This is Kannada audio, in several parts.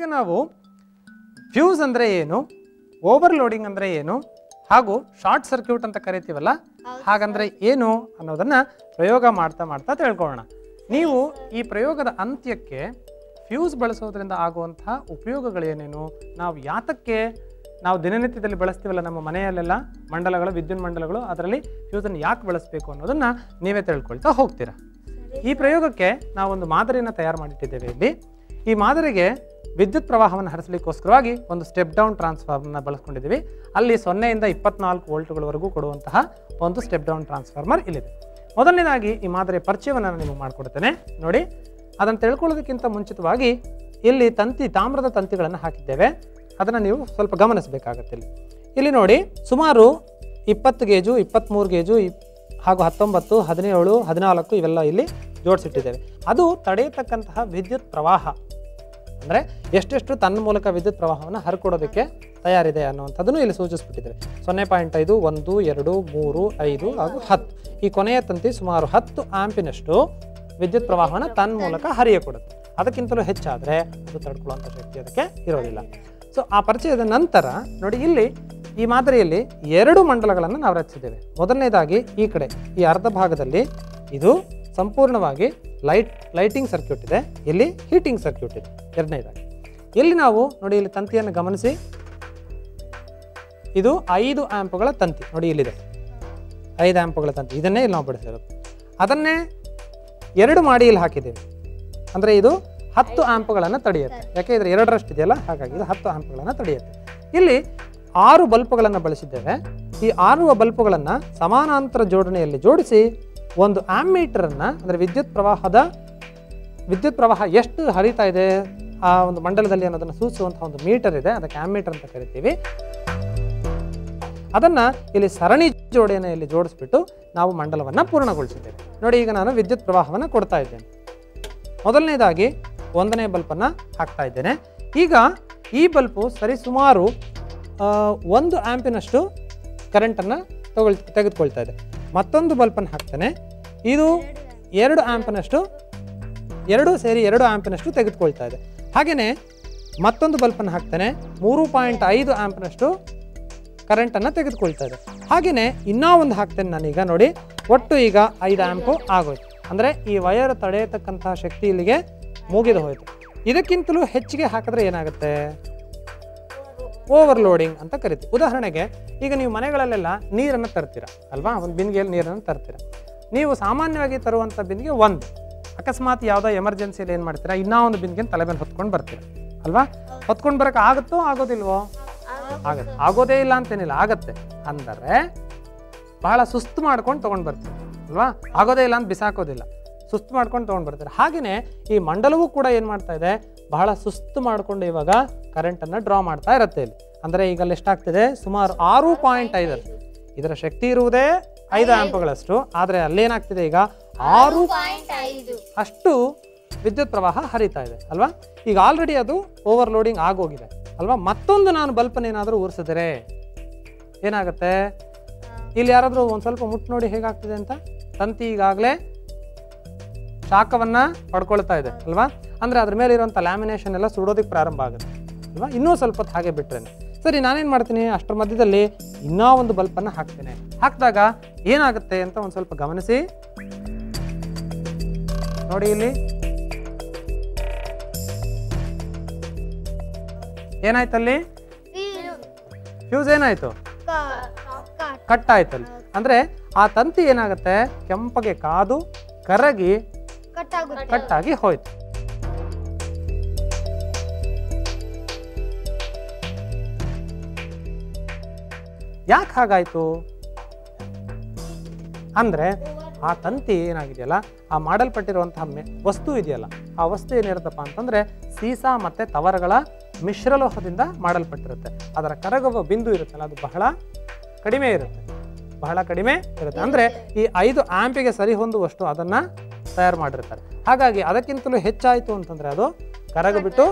ಈಗ ನಾವು ಫ್ಯೂಸ್ ಅಂದರೆ ಏನು, ಓವರ್ಲೋಡಿಂಗ್ ಅಂದರೆ ಏನು, ಹಾಗೂ ಶಾರ್ಟ್ ಸರ್ಕ್ಯೂಟ್ ಅಂತ ಕರಿತೀವಲ್ಲ ಹಾಗಂದ್ರೆ ಏನು ಅನ್ನೋದನ್ನು ಪ್ರಯೋಗ ಮಾಡ್ತಾ ಮಾಡ್ತಾ ತಿಳ್ಕೊಳ್ಳೋಣ. ನೀವು ಈ ಪ್ರಯೋಗದ ಅಂತ್ಯಕ್ಕೆ ಫ್ಯೂಸ್ ಬಳಸೋದ್ರಿಂದ ಆಗುವಂತಹ ಉಪಯೋಗಗಳೇನೇನು, ನಾವು ಯಾತಕ್ಕೆ ನಾವು ದಿನನಿತ್ಯದಲ್ಲಿ ಬಳಸ್ತೀವಲ್ಲ ನಮ್ಮ ಮನೆಯಲ್ಲೆಲ್ಲ ಮಂಡಲಗಳು, ವಿದ್ಯುತ್ ಮಂಡಲಗಳು, ಅದರಲ್ಲಿ ಫ್ಯೂಸನ್ನು ಯಾಕೆ ಬಳಸಬೇಕು ಅನ್ನೋದನ್ನು ನೀವೇ ತಿಳ್ಕೊಳ್ತಾ ಹೋಗ್ತೀರಾ. ಈ ಪ್ರಯೋಗಕ್ಕೆ ನಾವೊಂದು ಮಾದರಿಯನ್ನು ತಯಾರು ಮಾಡಿಟ್ಟಿದ್ದೇವೆ. ಇಲ್ಲಿ ಈ ಮಾದರಿಗೆ ವಿದ್ಯುತ್ ಪ್ರವಾಹವನ್ನು ಹರಿಸಲಿಕ್ಕೋಸ್ಕರವಾಗಿ ಒಂದು ಸ್ಟೆಪ್ ಡೌನ್ ಟ್ರಾನ್ಸ್ಫಾರ್ಮರ್ನ ಬಳಸ್ಕೊಂಡಿದ್ದೀವಿ. ಅಲ್ಲಿ 0 ಇಂದ 24 ವೋಲ್ಟ್ಗಳವರೆಗೂ ಕೊಡುವಂತಹ ಒಂದು ಸ್ಟೆಪ್ ಡೌನ್ ಟ್ರಾನ್ಸ್ಫಾರ್ಮರ್ ಇಲ್ಲಿದೆ. ಮೊದಲನೇದಾಗಿ ಈ ಮಾದರಿಯ ಪರಿಚಯವನ್ನು ನಾನು ನಿಮಗೆ ಮಾಡಿಕೊಡ್ತೇನೆ ನೋಡಿ. ಅದನ್ನು ತಿಳ್ಕೊಳ್ಳೋದಕ್ಕಿಂತ ಮುಂಚಿತವಾಗಿ ಇಲ್ಲಿ ತಾಮ್ರದ ತಂತಿಗಳನ್ನು ಹಾಕಿದ್ದೇವೆ. ಅದನ್ನು ನೀವು ಸ್ವಲ್ಪ ಗಮನಿಸಬೇಕಾಗತ್ತೆ. ಇಲ್ಲಿ ನೋಡಿ, ಸುಮಾರು 20 ಗೇಜು, 23 ಗೇಜು ಹಾಗೂ 19, 17, 14 ಇವೆಲ್ಲ ಇಲ್ಲಿ ಜೋಡಿಸಿಟ್ಟಿದ್ದೇವೆ. ಅದು ತಡೆಯತಕ್ಕಂತಹ ವಿದ್ಯುತ್ ಪ್ರವಾಹ ಅಂದರೆ ಎಷ್ಟೆಷ್ಟು ತನ್ನ ಮೂಲಕ ವಿದ್ಯುತ್ ಪ್ರವಾಹವನ್ನು ಹರಿಕೊಡೋದಕ್ಕೆ ತಯಾರಿದೆ ಅನ್ನುವಂಥದ್ದನ್ನು ಇಲ್ಲಿ ಸೂಚಿಸ್ಬಿಟ್ಟಿದ್ದೇವೆ. 0.5, 1, 2, 3, 5 ಹಾಗೂ 10. ಈ ಕೊನೆಯ ತಂತಿ ಸುಮಾರು 10 ಆಂಪಿನಷ್ಟು ವಿದ್ಯುತ್ ಪ್ರವಾಹವನ್ನು ತನ್ನ ಮೂಲಕ ಹರಿಯಕೊಡುತ್ತೆ. ಅದಕ್ಕಿಂತಲೂ ಹೆಚ್ಚಾದರೆ ಅದು ತಡ್ಕೊಳ್ಳುವಂಥ ಶಕ್ತಿ ಅದಕ್ಕೆ ಇರೋದಿಲ್ಲ. ಸೊ ಆ ಪರಿಚಯದ ನಂತರ ನೋಡಿ, ಇಲ್ಲಿ ಈ ಮಾದರಿಯಲ್ಲಿ 2 ಮಂಡಲಗಳನ್ನು ನಾವು ರಚಿಸಿದ್ದೇವೆ. ಮೊದಲನೇದಾಗಿ ಈ ಕಡೆ ಈ ಅರ್ಧ ಭಾಗದಲ್ಲಿ ಇದು ಸಂಪೂರ್ಣವಾಗಿ ಲೈಟಿಂಗ್ ಸರ್ಕ್ಯೂಟ್ ಇದೆ, ಇಲ್ಲಿ ಹೀಟಿಂಗ್ ಸರ್ಕ್ಯೂಟ್ ಇದೆ. ಎರಡನೇದಾಗಿ ಇಲ್ಲಿ ನಾವು ನೋಡಿ, ಇಲ್ಲಿ ತಂತಿಯನ್ನು ಗಮನಿಸಿ, ಇದು 5 ಆಂಪ್ಗಳ ತಂತಿ ನೋಡಿ, ಇಲ್ಲಿದೆ 5 ಆಂಪ್ಗಳ ತಂತಿ. ಇದನ್ನೇ ಇಲ್ಲಿ ನಾವು ಬಿಡಿಸಿರೋದು. ಅದನ್ನೇ 2 ಮಾಡಿ ಇಲ್ಲಿ ಹಾಕಿದ್ದೇವೆ. ಅಂದರೆ ಇದು 10 ಆಂಪ್ಗಳನ್ನು ತಡೆಯುತ್ತೆ. ಯಾಕೆ ಇದ್ರ 2ರಷ್ಟು ಇದೆಯಲ್ಲ, ಹಾಗಾಗಿ ಇದು 10 ಆಂಪ್ಗಳನ್ನು ತಡೆಯುತ್ತೆ. ಇಲ್ಲಿ 6 ಬಲ್ಪ್ಗಳನ್ನು ಬಳಸಿದ್ದೇವೆ. ಈ 6 ಬಲ್ಪ್ಗಳನ್ನು ಸಮಾನಾಂತರ ಜೋಡಣೆಯಲ್ಲಿ ಜೋಡಿಸಿ ಒಂದು ಆಮ್ಮೀಟರನ್ನು, ಅಂದರೆ ವಿದ್ಯುತ್ ಪ್ರವಾಹ ಎಷ್ಟು ಹರಿತಾ ಇದೆ ಆ ಒಂದು ಮಂಡಲದಲ್ಲಿ ಅನ್ನೋದನ್ನು ಸೂಚಿಸುವಂತಹ ಒಂದು ಮೀಟರ್ ಇದೆ, ಅದಕ್ಕೆ ಆಮ್ಮೀಟರ್ ಅಂತ ಕರಿತೀವಿ. ಅದನ್ನು ಇಲ್ಲಿ ಸರಣಿ ಜೋಡಣೆಯಲ್ಲಿ ಜೋಡಿಸ್ಬಿಟ್ಟು ನಾವು ಮಂಡಲವನ್ನು ಪೂರ್ಣಗೊಳಿಸಿದ್ದೇವೆ. ನೋಡಿ, ಈಗ ನಾನು ವಿದ್ಯುತ್ ಪ್ರವಾಹವನ್ನು ಕೊಡ್ತಾ ಇದ್ದೇನೆ. ಮೊದಲನೇದಾಗಿ 1ನೇ ಬಲ್ಪನ್ನು ಹಾಕ್ತಾ ಇದ್ದೇನೆ. ಈಗ ಈ ಬಲ್ಪು ಸರಿಸುಮಾರು 1 ಆಂಪಿನಷ್ಟು ಕರೆಂಟನ್ನು ತೆಗೆದುಕೊಳ್ತಾ ಇದೆ. ಮತ್ತೊಂದು ಬಲ್ಪನ್ನು ಹಾಕ್ತಾನೆ, ಇದು 2 ಆಂಪಿನಷ್ಟು, 2 ಸೇರಿ 2 ಆಂಪಿನಷ್ಟು ತೆಗೆದುಕೊಳ್ತಾ ಇದೆ. ಹಾಗೆಯೇ ಮತ್ತೊಂದು ಬಲ್ಪನ್ನು ಹಾಕ್ತಾನೆ, 3.5 ಆಂಪಿನಷ್ಟು ಕರೆಂಟನ್ನು ತೆಗೆದುಕೊಳ್ತಾ ಇದೆ. ಹಾಗೆಯೇ ಇನ್ನೂ ಒಂದು ಹಾಕ್ತೇನೆ ನಾನೀಗ ನೋಡಿ, ಒಟ್ಟು ಈಗ 5 ಆಂಪು ಆಗೋಯ್ತು. ಅಂದರೆ ಈ ವಯರ್ ತಡೆಯತಕ್ಕಂತಹ ಶಕ್ತಿ ಇಲ್ಲಿಗೆ ಮುಗಿದು ಹೋಯಿತು. ಇದಕ್ಕಿಂತಲೂ ಹೆಚ್ಚಿಗೆ ಹಾಕಿದ್ರೆ ಏನಾಗುತ್ತೆ, ಓವರ್ಲೋಡಿಂಗ್ ಅಂತ ಕರಿತೀವಿ. ಉದಾಹರಣೆಗೆ ಈಗ ನೀವು ಮನೆಗಳಲ್ಲೆಲ್ಲ ನೀರನ್ನು ತರ್ತೀರ ಅಲ್ವಾ, ಒಂದು ಬಿಂದಿಗೆಯಲ್ಲಿ ನೀರನ್ನು ತರ್ತೀರ. ನೀವು ಸಾಮಾನ್ಯವಾಗಿ ತರುವಂಥ ಬಿಂದಿಗೆ 1, ಅಕಸ್ಮಾತ್ ಯಾವುದೋ ಎಮರ್ಜೆನ್ಸಿಯಲ್ಲಿ ಏನು ಮಾಡ್ತೀರಾ, ಇನ್ನೂ ಒಂದು ಬಿಂದಿಗೆ ತಲೆ ಮೇಲೆ ಹೊತ್ಕೊಂಡು ಬರ್ತೀರ ಅಲ್ವಾ. ಹೊತ್ಕೊಂಡು ಬರೋಕೆ ಆಗುತ್ತೋ ಆಗೋದಿಲ್ವೋ? ಆಗುತ್ತೆ. ಆಗೋದೇ ಇಲ್ಲ ಅಂತೇನಿಲ್ಲ, ಆಗತ್ತೆ. ಅಂದರೆ ಬಹಳ ಸುಸ್ತು ಮಾಡ್ಕೊಂಡು ತೊಗೊಂಡು ಬರ್ತೀರ ಅಲ್ವಾ. ಆಗೋದೇ ಇಲ್ಲ ಅಂತ ಬಿಸಾಕೋದಿಲ್ಲ, ಸುಸ್ತು ಮಾಡ್ಕೊಂಡು ತೊಗೊಂಡು ಬರ್ತಾರೆ. ಹಾಗೆಯೇ ಈ ಮಂಡಲವೂ ಕೂಡ ಏನು ಮಾಡ್ತಾ ಇದೆ, ಬಹಳ ಸುಸ್ತು ಮಾಡಿಕೊಂಡು ಇವಾಗ ಕರೆಂಟನ್ನು ಡ್ರಾ ಮಾಡ್ತಾ ಇರುತ್ತೆ ಇಲ್ಲಿ. ಅಂದರೆ ಈಗ ಅಲ್ಲಿ ಎಷ್ಟಾಗ್ತಿದೆ, ಸುಮಾರು 6.5. ಇದರ ಶಕ್ತಿ ಇರುವುದೇ 5 ಆಂಪ್ಗಳಷ್ಟು, ಆದರೆ ಅಲ್ಲೇನಾಗ್ತಿದೆ ಈಗ 6.5 ಅಷ್ಟು ವಿದ್ಯುತ್ ಪ್ರವಾಹ ಹರಿತಾ ಇದೆ ಅಲ್ವಾ. ಈಗ ಆಲ್ರೆಡಿ ಅದು ಓವರ್ಲೋಡಿಂಗ್ ಆಗೋಗಿದೆ ಅಲ್ವಾ. ಮತ್ತೊಂದು ನಾನು ಬಲ್ಪನ್ನೇನಾದರೂ ಉರಿಸಿದರೆ ಏನಾಗುತ್ತೆ, ಇಲ್ಲಿ ಯಾರಾದರೂ ಒಂದು ಸ್ವಲ್ಪ ಮುಟ್ಟು ನೋಡಿ ಹೇಗಾಗ್ತಿದೆ ಅಂತ. ತಂತಿ ಈಗಾಗಲೇ ಶಾಖವನ್ನು ಪಡ್ಕೊಳ್ತಾ ಇದೆ ಅಲ್ವಾ. ಅಂದರೆ ಅದ್ರ ಮೇಲೆ ಇರುವಂಥ ಲ್ಯಾಮಿನೇಷನ್ ಎಲ್ಲ ಸುಡೋದಕ್ಕೆ ಪ್ರಾರಂಭ ಆಗುತ್ತೆ ಅಲ್ವಾ. ಇನ್ನೂ ಸ್ವಲ್ಪ ಹೊತ್ತು ಹಾಗೆ ಬಿಟ್ರೇನೆ ಸರಿ. ನಾನೇನು ಮಾಡ್ತೀನಿ, ಅಷ್ಟರ ಮಧ್ಯದಲ್ಲಿ ಇನ್ನೂ ಒಂದು ಬಲ್ಪನ್ನು ಹಾಕ್ತೇನೆ. ಹಾಕಿದಾಗ ಏನಾಗುತ್ತೆ ಅಂತ ಒಂದು ಸ್ವಲ್ಪ ಗಮನಿಸಿ ನೋಡಿ. ಇಲ್ಲಿ ಏನಾಯ್ತಲ್ಲಿ, ಫ್ಯೂಸ್ ಏನಾಯ್ತು, ಕಟ್ ಆಯ್ತಲ್ಲಿ. ಅಂದರೆ ಆ ತಂತಿ ಏನಾಗುತ್ತೆ, ಕೆಂಪಗೆ ಕಾದು ಕರಗಿ ಕಟ್ಟಾಗಿ ಹೋಯ್ತು. ಯಾಕೆ ಹಾಗಾಯ್ತು ಅಂದರೆ, ಆ ತಂತಿ ಏನಾಗಿದೆಯಲ್ಲ, ಆ ಮಾಡಲ್ಪಟ್ಟಿರುವಂತಹ ವಸ್ತು ಇದೆಯಲ್ಲ, ಆ ವಸ್ತು ಏನಿರುತ್ತಪ್ಪ ಅಂತಂದರೆ ಸೀಸಾ ಮತ್ತು ತವರಗಳ ಮಿಶ್ರಲೋಹದಿಂದ ಮಾಡಲ್ಪಟ್ಟಿರುತ್ತೆ. ಅದರ ಕರಗುವ ಬಿಂದು ಇರುತ್ತಲ್ಲ, ಅದು ಬಹಳ ಕಡಿಮೆ ಇರುತ್ತೆ. ಅಂದರೆ ಈ 5 ಆಂಪಿಗೆ ಸರಿ ಹೊಂದುವಷ್ಟು ಅದನ್ನು ತಯಾರು ಮಾಡಿರ್ತಾರೆ. ಹಾಗಾಗಿ ಅದಕ್ಕಿಂತಲೂ ಹೆಚ್ಚಾಯಿತು ಅಂತಂದರೆ ಅದು ಕರಗಿಬಿಟ್ಟು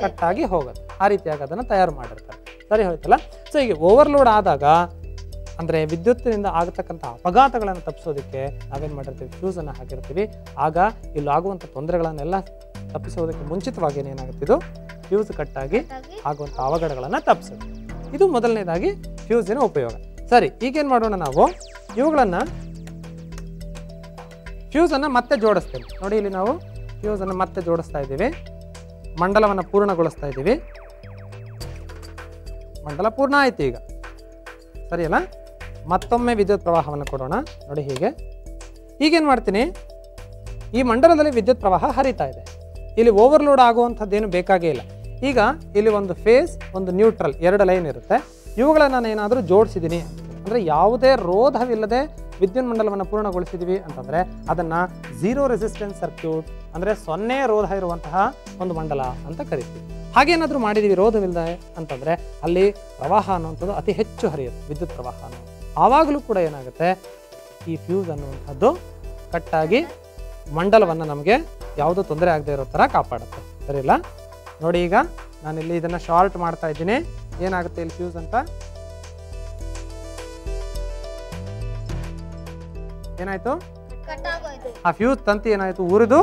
ಕಟ್ಟಾಗಿ ಹೋಗುತ್ತೆ. ಆ ರೀತಿಯಾಗಿ ಅದನ್ನು ತಯಾರು ಮಾಡಿರ್ತಾರೆ. ಸರಿ ಹೋಯ್ತಲ್ಲ. ಸೊ ಈಗ ಓವರ್ಲೋಡ್ ಆದಾಗ ಅಂದರೆ ವಿದ್ಯುತ್ತಿನಿಂದ ಆಗತಕ್ಕಂಥ ಅಪಘಾತಗಳನ್ನು ತಪ್ಪಿಸೋದಕ್ಕೆ ನಾವೇನು ಮಾಡಿರ್ತೀವಿ, ಫ್ಯೂಸನ್ನು ಹಾಕಿರ್ತೀವಿ. ಆಗ ಇಲ್ಲಿ ಆಗುವಂಥ ತೊಂದರೆಗಳನ್ನೆಲ್ಲ ತಪ್ಪಿಸೋದಕ್ಕೆ ಮುಂಚಿತವಾಗಿ ಏನಾಗುತ್ತೆ, ಇದು ಫ್ಯೂಸ್ ಕಟ್ಟಾಗಿ ಆಗುವಂಥ ಅವಘಡಗಳನ್ನು ತಪ್ಪಿಸೋದು. ಇದು ಮೊದಲನೇದಾಗಿ ಫ್ಯೂಸಿನ ಉಪಯೋಗ. ಸರಿ, ಈಗೇನು ಮಾಡೋಣ, ನಾವು ಇವುಗಳನ್ನು ಫ್ಯೂಸನ್ನು ಮತ್ತೆ ಜೋಡಿಸ್ತೇವೆ. ನೋಡಿ, ಇಲ್ಲಿ ನಾವು ಫ್ಯೂಸನ್ನು ಮತ್ತೆ ಜೋಡಿಸ್ತಾ ಇದ್ದೀವಿ, ಮಂಡಲವನ್ನು ಪೂರ್ಣಗೊಳಿಸ್ತಾ ಇದ್ದೀವಿ. ಮಂಡಲ ಪೂರ್ಣ ಆಯ್ತು. ಈಗ ಸರಿಯಲ್ಲ, ಮತ್ತೊಮ್ಮೆ ವಿದ್ಯುತ್ ಪ್ರವಾಹವನ್ನು ಕೊಡೋಣ. ನೋಡಿ, ಈಗೇನು ಮಾಡ್ತೀನಿ, ಈ ಮಂಡಲದಲ್ಲಿ ವಿದ್ಯುತ್ ಪ್ರವಾಹ ಹರಿತಾ ಇದೆ. ಇಲ್ಲಿ ಓವರ್ಲೋಡ್ ಆಗುವಂಥದ್ದೇನು ಬೇಕಾಗೇ ಇಲ್ಲ. ಈಗ ಇಲ್ಲಿ ಒಂದು ಫೇಸ್, ಒಂದು ನ್ಯೂಟ್ರಲ್, 2 ಲೈನ್ ಇರುತ್ತೆ. ಇವುಗಳನ್ನು ನಾನು ಏನಾದರೂ ಜೋಡಿಸಿದ್ದೀನಿ ಅಂದರೆ ಯಾವುದೇ ರೋಧವಿಲ್ಲದೆ ವಿದ್ಯುತ್ ಮಂಡಲವನ್ನು ಪೂರ್ಣಗೊಳಿಸಿದ್ದೀವಿ ಅಂತಂದರೆ ಅದನ್ನು ಝೀರೋ ರೆಸಿಸ್ಟೆನ್ಸ್ ಸರ್ಕ್ಯೂಟ್ ಅಂದರೆ 0 ರೋಧ ಇರುವಂತಹ ಒಂದು ಮಂಡಲ ಅಂತ ಕರಿತೀವಿ. ಹಾಗೇನಾದರೂ ಮಾಡಿದ್ದೀವಿ ರೋಧವಿಲ್ಲದೆ ಅಂತಂದರೆ ಅಲ್ಲಿ ಪ್ರವಾಹ ಅನ್ನುವಂಥದ್ದು ಅತಿ ಹೆಚ್ಚು ಹರಿಯುತ್ತೆ, ವಿದ್ಯುತ್ ಪ್ರವಾಹ ಅನ್ನೋದು. ಆವಾಗಲೂ ಕೂಡ ಏನಾಗುತ್ತೆ, ಈ ಫ್ಯೂಸ್ ಅನ್ನುವಂಥದ್ದು ಕಟ್ಟಾಗಿ ಮಂಡಲವನ್ನು ನಮಗೆ ಯಾವುದೂ ತೊಂದರೆ ಆಗದೆ ಇರೋ ಥರ ಕಾಪಾಡುತ್ತೆ. ಸರಿಯಿಲ್ಲ, ನೋಡಿ, ಈಗ ನಾನಿಲ್ಲಿ ಇದನ್ನು ಶಾರ್ಟ್ ಮಾಡ್ತಾ ಇದ್ದೀನಿ. ಏನಾಗುತ್ತೆ ಇಲ್ಲಿ ಫ್ಯೂಸ್ ಅಂತ, ಏನಾಯ್ತು, ಆ ಫ್ಯೂಸ್ ತಂತಿ ಏನಾಯ್ತು, ಉರಿದು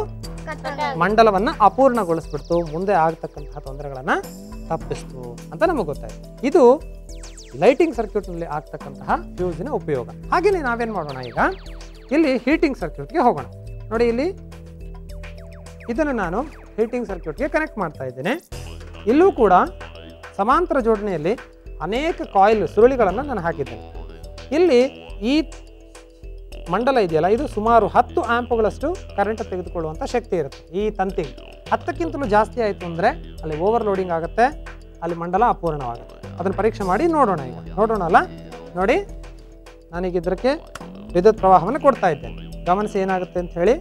ಮಂಡಲವನ್ನು ಅಪೂರ್ಣಗೊಳಿಸ್ಬಿಡ್ತು, ಮುಂದೆ ಆಗ್ತಕ್ಕಂತಹ ತೊಂದರೆಗಳನ್ನ ತಪ್ಪಿಸ್ತು ಅಂತ ನಮಗೆ ಗೊತ್ತಾಯ್ತು. ಇದು ಲೈಟಿಂಗ್ ಸರ್ಕ್ಯೂಟ್ನಲ್ಲಿ ಆಗ್ತಕ್ಕಂತಹ ಫ್ಯೂಸಿನ ಉಪಯೋಗ. ಹಾಗೆಯೇ ನಾವೇನು ಮಾಡೋಣ, ಈಗ ಇಲ್ಲಿ ಹೀಟಿಂಗ್ ಸರ್ಕ್ಯೂಟ್ಗೆ ಹೋಗೋಣ. ನೋಡಿ, ಇಲ್ಲಿ ಇದನ್ನು ನಾನು ಹೀಟಿಂಗ್ ಸರ್ಕ್ಯೂಟ್ಗೆ ಕನೆಕ್ಟ್ ಮಾಡ್ತಾ ಇದ್ದೇನೆ. ಇಲ್ಲೂ ಕೂಡ ಸಮಾಂತರ ಜೋಡಣೆಯಲ್ಲಿ ಅನೇಕ ಕಾಯಿಲ್ ಸುರುಳಿಗಳನ್ನು ನಾನು ಹಾಕಿದ್ದೇನೆ. ಇಲ್ಲಿ ಈ ಮಂಡಲ ಇದೆಯಲ್ಲ, ಇದು ಸುಮಾರು 10 ಆಂಪ್ಗಳಷ್ಟು ಕರೆಂಟ್ ತೆಗೆದುಕೊಳ್ಳುವಂಥ ಶಕ್ತಿ ಇರುತ್ತೆ ಈ ತಂತಿಗೆ. 10ಕ್ಕಿಂತಲೂ ಜಾಸ್ತಿ ಆಯಿತು ಅಂದರೆ ಅಲ್ಲಿ ಓವರ್ಲೋಡಿಂಗ್ ಆಗುತ್ತೆ, ಅಲ್ಲಿ ಮಂಡಲ ಅಪೂರ್ಣವಾಗುತ್ತೆ. ಅದನ್ನು ಪರೀಕ್ಷೆ ಮಾಡಿ ನೋಡೋಣ. ಈಗ ನೋಡೋಣಲ್ಲ, ನೋಡಿ, ನಾನೀಗ ಇದಕ್ಕೆ ವಿದ್ಯುತ್ ಪ್ರವಾಹವನ್ನು ಕೊಡ್ತಾ ಇದ್ದೇನೆ. ಗಮನಿಸಿ ಏನಾಗುತ್ತೆ ಅಂತ ಹೇಳಿ.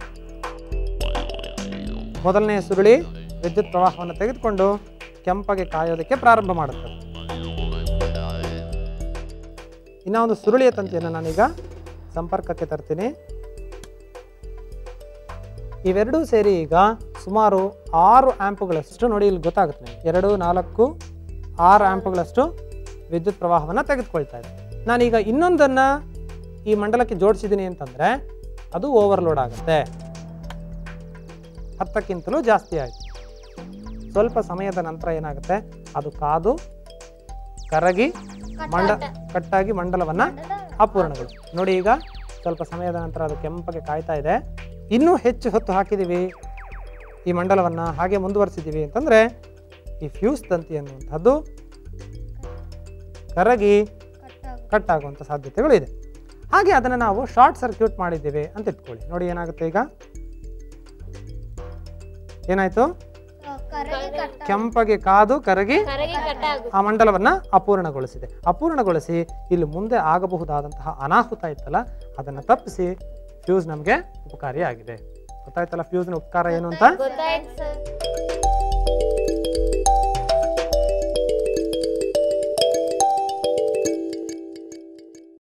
ಮೊದಲನೇ ಸುರುಳಿ ವಿದ್ಯುತ್ ಪ್ರವಾಹವನ್ನು ತೆಗೆದುಕೊಂಡು ಕೆಂಪಗೆ ಕಾಯೋದಕ್ಕೆ ಪ್ರಾರಂಭ ಮಾಡುತ್ತದೆ. ಇನ್ನು ಒಂದು ಸುರುಳಿಯ ತಂತಿಯನ್ನು ನಾನೀಗ ಸಂಪರ್ಕಕ್ಕೆ ತರ್ತೀನಿ. ಇವೆರಡೂ ಸೇರಿ ಈಗ ಸುಮಾರು 6 ಆಂಪ್ಗಳಷ್ಟು, ನೋಡಿ ಇಲ್ಲಿ ಗೊತ್ತಾಗುತ್ತೆ, 2, 4, 6 ಆಂಪ್ಗಳಷ್ಟು ವಿದ್ಯುತ್ ಪ್ರವಾಹವನ್ನು ತೆಗೆದುಕೊಳ್ತಾ ಇದೆ. ನಾನೀಗ ಇನ್ನೊಂದನ್ನು ಈ ಮಂಡಲಕ್ಕೆ ಜೋಡಿಸಿದ್ದೀನಿ ಅಂತಂದರೆ ಅದು ಓವರ್ಲೋಡ್ ಆಗುತ್ತೆ, 10ಕ್ಕಿಂತಲೂ ಜಾಸ್ತಿ ಆಯಿತು. ಸ್ವಲ್ಪ ಸಮಯದ ನಂತರ ಏನಾಗುತ್ತೆ, ಅದು ಕಾದು ಕರಗಿ ಕಟ್ಟಾಗಿ ಮಂಡಲವನ್ನು ಅಪೂರ್ಣಗಳು. ನೋಡಿ, ಈಗ ಸ್ವಲ್ಪ ಸಮಯದ ನಂತರ ಅದು ಕೆಂಪಗೆ ಕಾಯ್ತಾ ಇದೆ. ಇನ್ನೂ ಹೆಚ್ಚು ಹೊತ್ತು ಹಾಕಿದ್ದೀವಿ ಈ ಮಂಡಲವನ್ನು, ಹಾಗೆ ಮುಂದುವರಿಸಿದ್ದೀವಿ ಅಂತಂದರೆ ಈ ಫ್ಯೂಸ್ ತಂತಿ ಅನ್ನುವಂಥದ್ದು ಕರಗಿ ಕಟ್ಟಾಗುವಂಥ ಸಾಧ್ಯತೆಗಳು ಇದೆ. ಹಾಗೆ ಅದನ್ನು ನಾವು ಶಾರ್ಟ್ ಸರ್ಕ್ಯೂಟ್ ಮಾಡಿದ್ದೀವಿ ಅಂತ ಇಟ್ಕೊಳ್ಳಿ. ನೋಡಿ, ಏನಾಗುತ್ತೆ, ಈಗ ಏನಾಯಿತು, ಕೆಂಪಗೆ ಕಾದು ಕರಗಿ ಆ ಮಂಡಲವನ್ನು ಅಪೂರ್ಣಗೊಳಿಸಿ ಇಲ್ಲಿ ಮುಂದೆ ಆಗಬಹುದಾದಂತಹ ಅನಾಹುತ ಇತ್ತಲ್ಲ ಅದನ್ನು ತಪ್ಪಿಸಿ ಫ್ಯೂಸ್ ನಮಗೆ ಉಪಕಾರಿಯಾಗಿದೆ. ಗೊತ್ತಾಯ್ತಲ್ಲ ಫ್ಯೂಸ್ನ ಉಪಕಾರ ಏನು ಅಂತ.